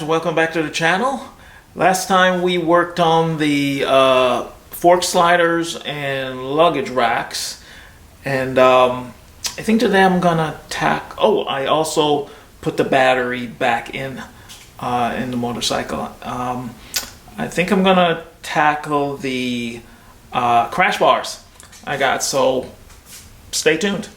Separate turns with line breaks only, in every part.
welcome back to the channel. Last time we worked on the fork sliders and luggage racks, and I think today I'm gonna I also put the battery back in the motorcycle. I think I'm gonna tackle the crash bars I got, so stay tuned.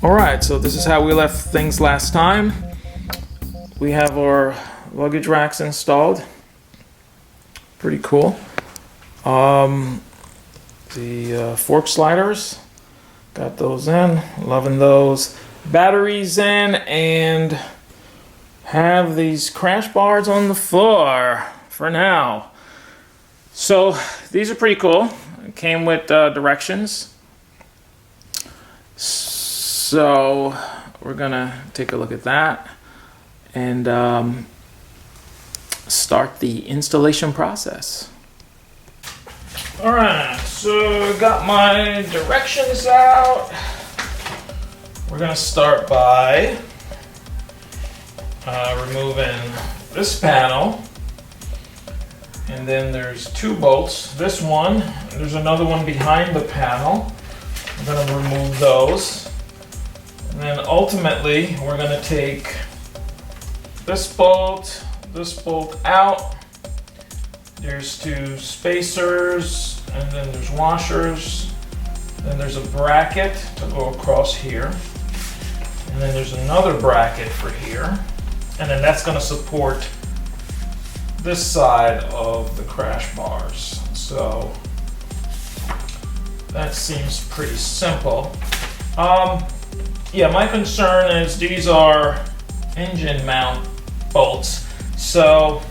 Alright, so this is how we left things last time. We have our luggage racks installed. Pretty cool. The fork sliders, got those in, loving those. Batteries in, and have these crash bars on the floor for now. So these are pretty cool. It came with directions. So we're gonna take a look at that and start the installation process. All right, so got my directions out. We're gonna start by removing this panel, and then there's two bolts. This one, there's another one behind the panel. I'm gonna remove those. And then ultimately, we're going to take this bolt out. There's two spacers, and then there's washers. Then there's a bracket to go across here. And then there's another bracket for here. And then that's going to support this side of the crash bars. So that seems pretty simple. Yeah, my concern is these are engine mount bolts, so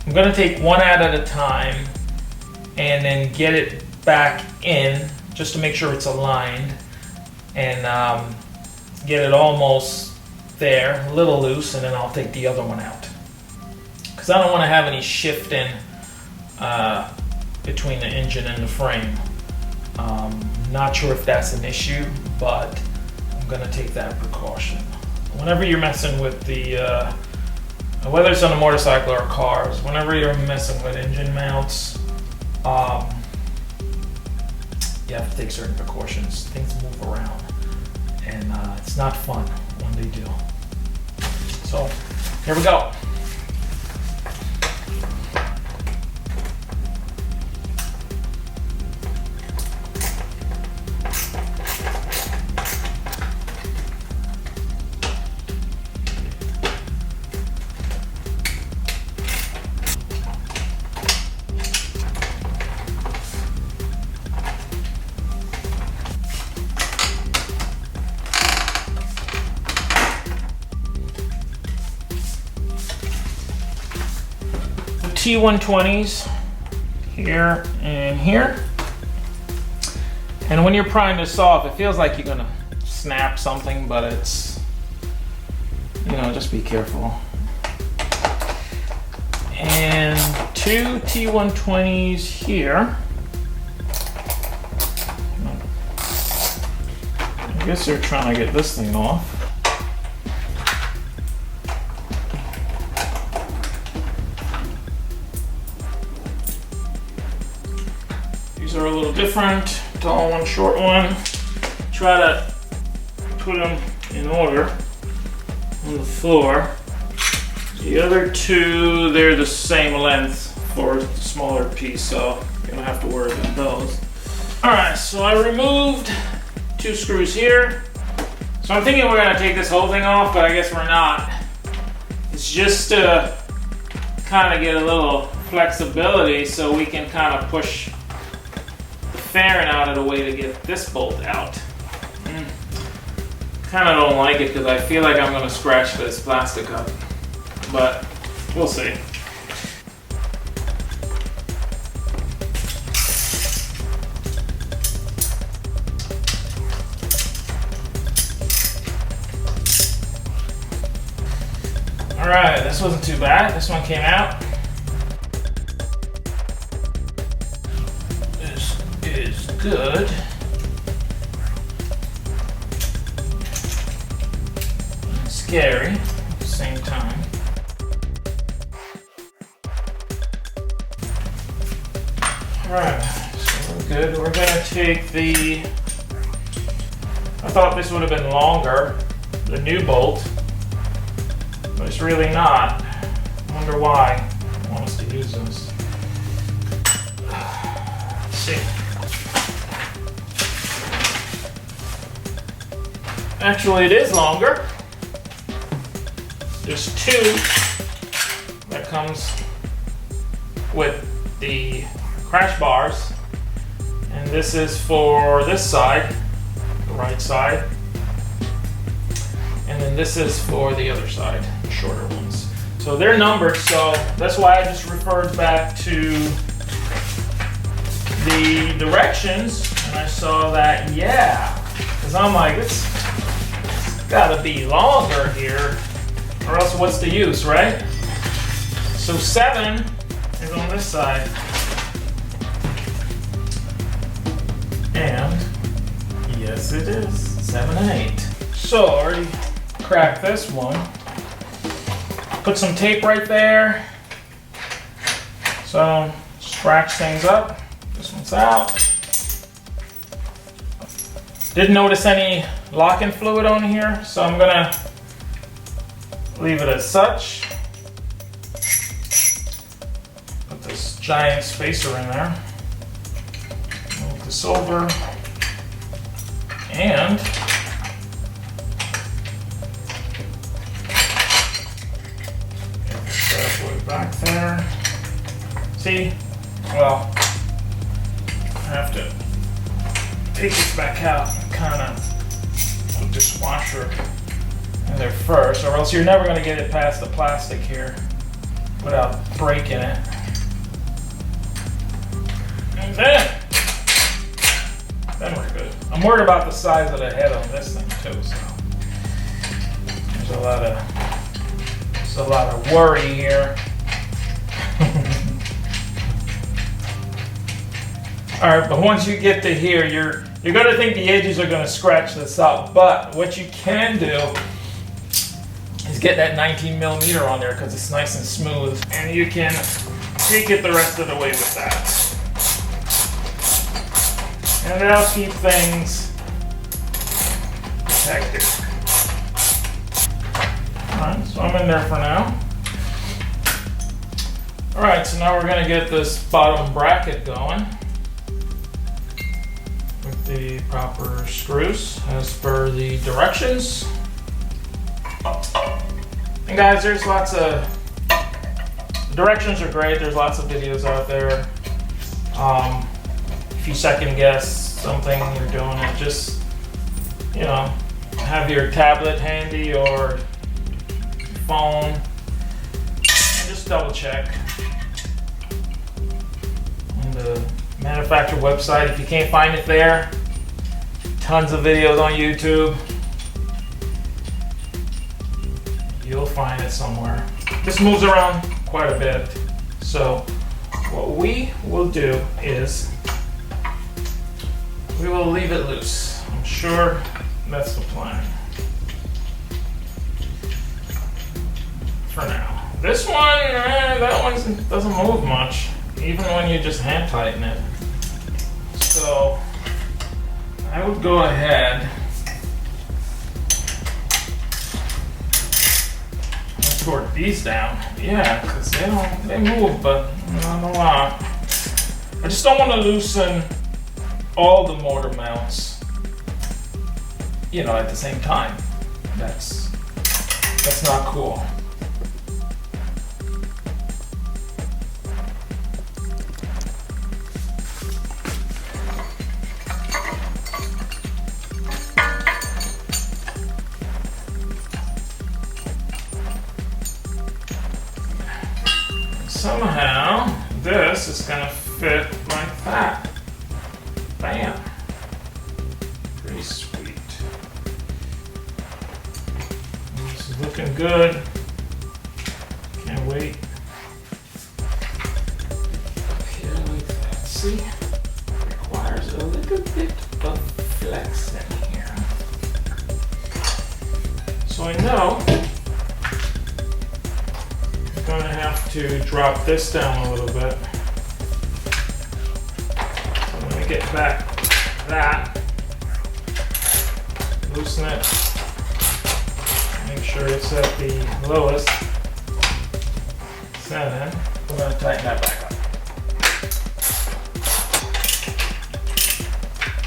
I'm going to take one out at a time and then get it back in just to make sure it's aligned, and get it almost there, a little loose, and then I'll take the other one out because I don't want to have any shifting between the engine and the frame. Not sure if that's an issue, but I'm going to take that precaution. Whenever you're messing with the, whether it's on a motorcycle or cars, whenever you're messing with engine mounts, you have to take certain precautions. Things move around, and it's not fun when they do. So, here we go. T120s here and here, and when you're prying this off, it feels like you're gonna snap something, but it's, just be careful. And two T120s here. I guess they're trying to get this thing off. Are a little different, tall one, short one. Try to put them in order on the floor. The other two, they're the same length for the smaller piece, so you don't have to worry about those. All right, so I removed two screws here. So I'm thinking we're gonna take this whole thing off, but I guess we're not. It's just to kind of get a little flexibility so we can kind of push fairing out of the way to get this bolt out. Kind of don't like it because I feel like I'm going to scratch this plastic up, but we'll see. Alright, this wasn't too bad. This one came out. This is good. And scary at the same time. Alright, so we're good. We're gonna take the... I thought this would have been longer, the new bolt, but it's really not. I wonder why I want us to use this. Let's see. Actually, it is longer. There's two that comes with the CrashBars, and this is for this side, the right side, and then this is for the other side, the shorter ones. So they're numbered, so that's why I just referred back to the directions, and I saw that, yeah, because I'm like, it's gotta be longer here, or else what's the use, right? So 7 is on this side. And yes, it is 7 and 8. So I already cracked this one. Put some tape right there. So scratch things up. This one's out. Didn't notice any locking fluid on here, so I'm gonna leave it as such. Put this giant spacer in there. Move this over, and get this bad boy back there. See? Well, I have to take this back out and kind of put this washer in there first, or else you're never going to get it past the plastic here without breaking it. And then we're good. I'm worried about the size of the head on this thing too, so there's a lot of worry here. All right, but once you get to here, you're gonna think the edges are gonna scratch this up, but what you can do is get that 19 millimeter on there because it's nice and smooth, and you can take it the rest of the way with that. And that'll keep things protected. Alright, so I'm in there for now. Alright, so now we're going to get this bottom bracket going with the proper screws as per the directions. And guys, there's lots of... directions are great, there's lots of videos out there. If you second guess something you're doing it, just, you know, have your tablet handy or phone and just double check on the manufacturer website. If you can't find it there, tons of videos on YouTube. You'll find it somewhere. This moves around quite a bit, so what we will do is we will leave it loose. I'm sure that's the plan for now. This one, that one doesn't move much, even when you just hand tighten it. So I would go ahead and torque these down. Yeah, because they move, but not a lot. I just don't want to loosen all the motor mounts, you know, at the same time. That's not cool. Somehow this is gonna fit like that. Bam. Pretty sweet. This is looking good. messy. Requires a little bit of flexing here. So I know I'm gonna have to drop this down a little bit. So I'm gonna get back that, loosen it, make sure it's at the lowest setting. We're gonna tighten that back up.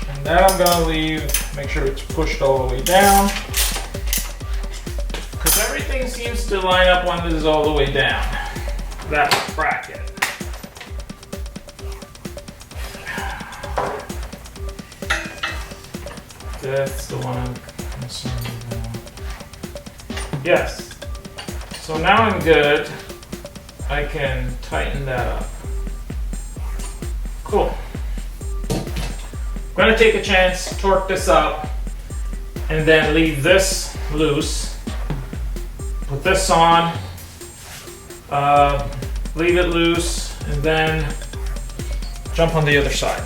And that I'm gonna leave, make sure it's pushed all the way down. Because everything seems to line up when this is all the way down. That bracket. That's the one I'm concerned about. Yes. So now I'm good. I can tighten that up. Cool. I'm gonna take a chance, torque this up, and then leave this loose. Put this on, leave it loose, and then jump on the other side.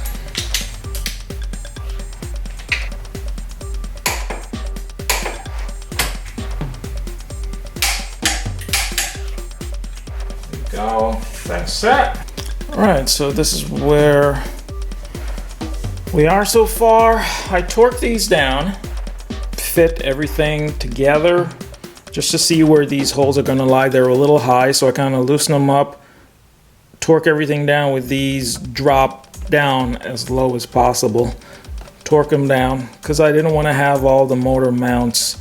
There we go, that's set. All right, so this is where we are so far. I torqued these down, fit everything together, just to see where these holes are gonna lie. They're a little high, so I kind of loosen them up, torque everything down with these, drop down as low as possible, torque them down, because I didn't want to have all the motor mounts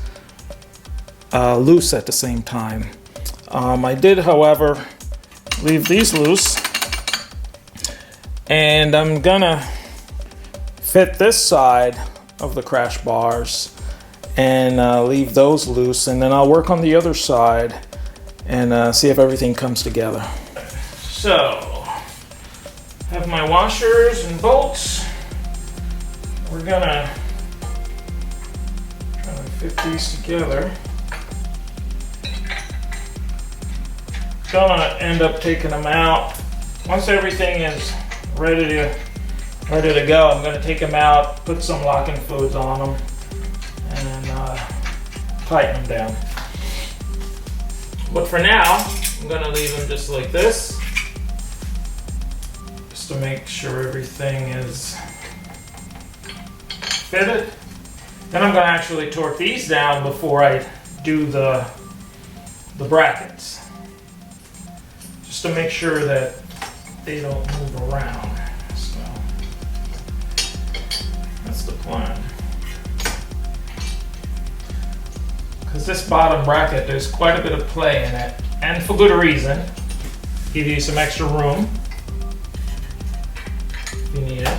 loose at the same time. I did, however, leave these loose, and I'm gonna fit this side of the crash bars and leave those loose, and then I'll work on the other side and see if everything comes together. So, have my washers and bolts. We're gonna try to fit these together. Gonna end up taking them out. Once everything is ready to go, I'm gonna take them out, put some locking fluids on them, and tighten them down. But for now, I'm gonna leave them just like this, just to make sure everything is fitted. Then I'm gonna actually torque these down before I do the brackets, just to make sure that they don't move around. So that's the plan. Because this bottom bracket, there's quite a bit of play in it, and for good reason. Give you some extra room if you need it.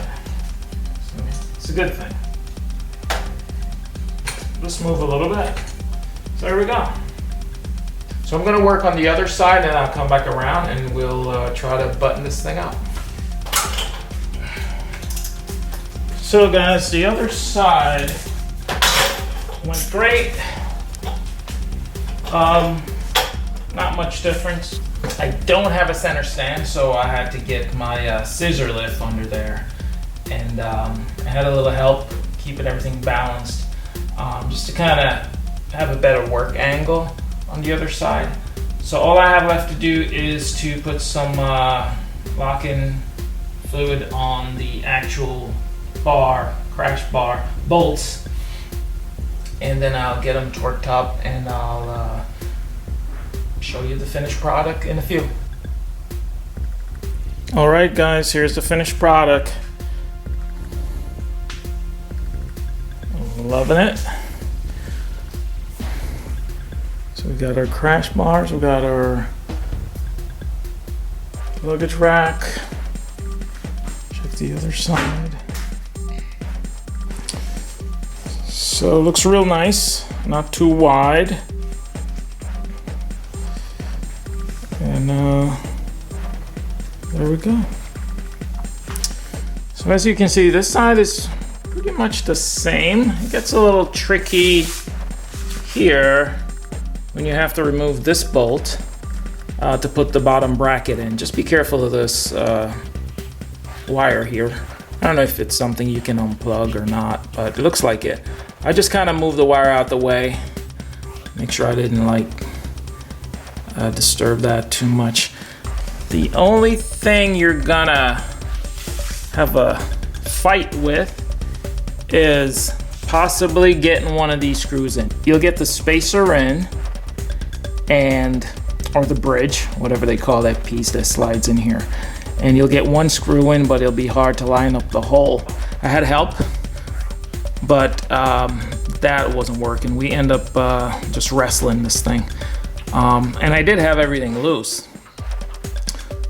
So it's a good thing. Let's move a little bit. So there we go. So I'm going to work on the other side, and I'll come back around and we'll try to button this thing up. So guys, the other side went great. Not much difference. I don't have a center stand, so I had to get my scissor lift under there, and I had a little help keeping everything balanced, just to kind of have a better work angle on the other side. So all I have left to do is to put some lock-in fluid on the actual bar, crash bar bolts, and then I'll get them torqued up, and I'll show you the finished product in a few. All right guys, here's the finished product. I'm loving it. So we got our crash bars, we got our luggage rack. Check the other side. So it looks real nice, not too wide. And there we go. So as you can see, this side is pretty much the same. It gets a little tricky here when you have to remove this bolt to put the bottom bracket in. Just be careful of this wire here. I don't know if it's something you can unplug or not, but it looks like it. I just kind of moved the wire out the way. Make sure I didn't like disturb that too much. The only thing you're gonna have a fight with is possibly getting one of these screws in. You'll get the spacer in, or the bridge, whatever they call that piece that slides in here. And you'll get one screw in, but it'll be hard to line up the hole. I had help, but that wasn't working. We end up just wrestling this thing. And I did have everything loose.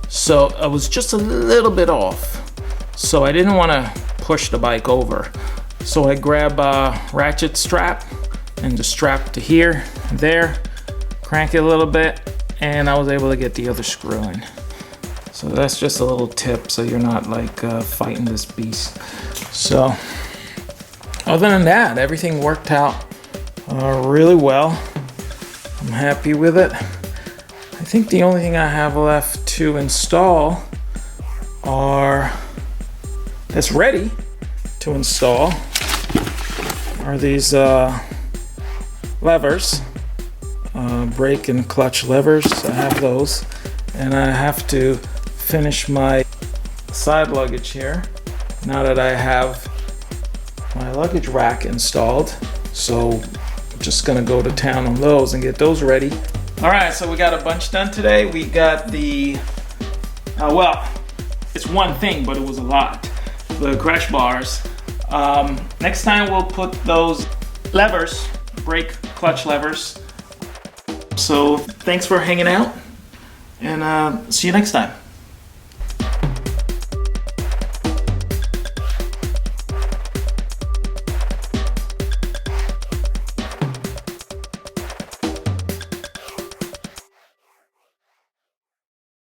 So I was just a little bit off. So I didn't want to push the bike over. So I grab a ratchet strap and just strap to here, there, crank it a little bit, and I was able to get the other screw in. So that's just a little tip so you're not like fighting this beast. So other than that, everything worked out really well. I'm happy with it. I think the only thing I have left to install that's ready to install are these levers, brake and clutch levers. I have those, and I have to finish my side luggage here now that I have my luggage rack installed. So I'm just gonna go to town on those and get those ready. All right, so we got a bunch done today. We got the, well, it's one thing, but it was a lot. The CrashBars. Next time we'll put those levers, brake clutch levers. So thanks for hanging out, and see you next time.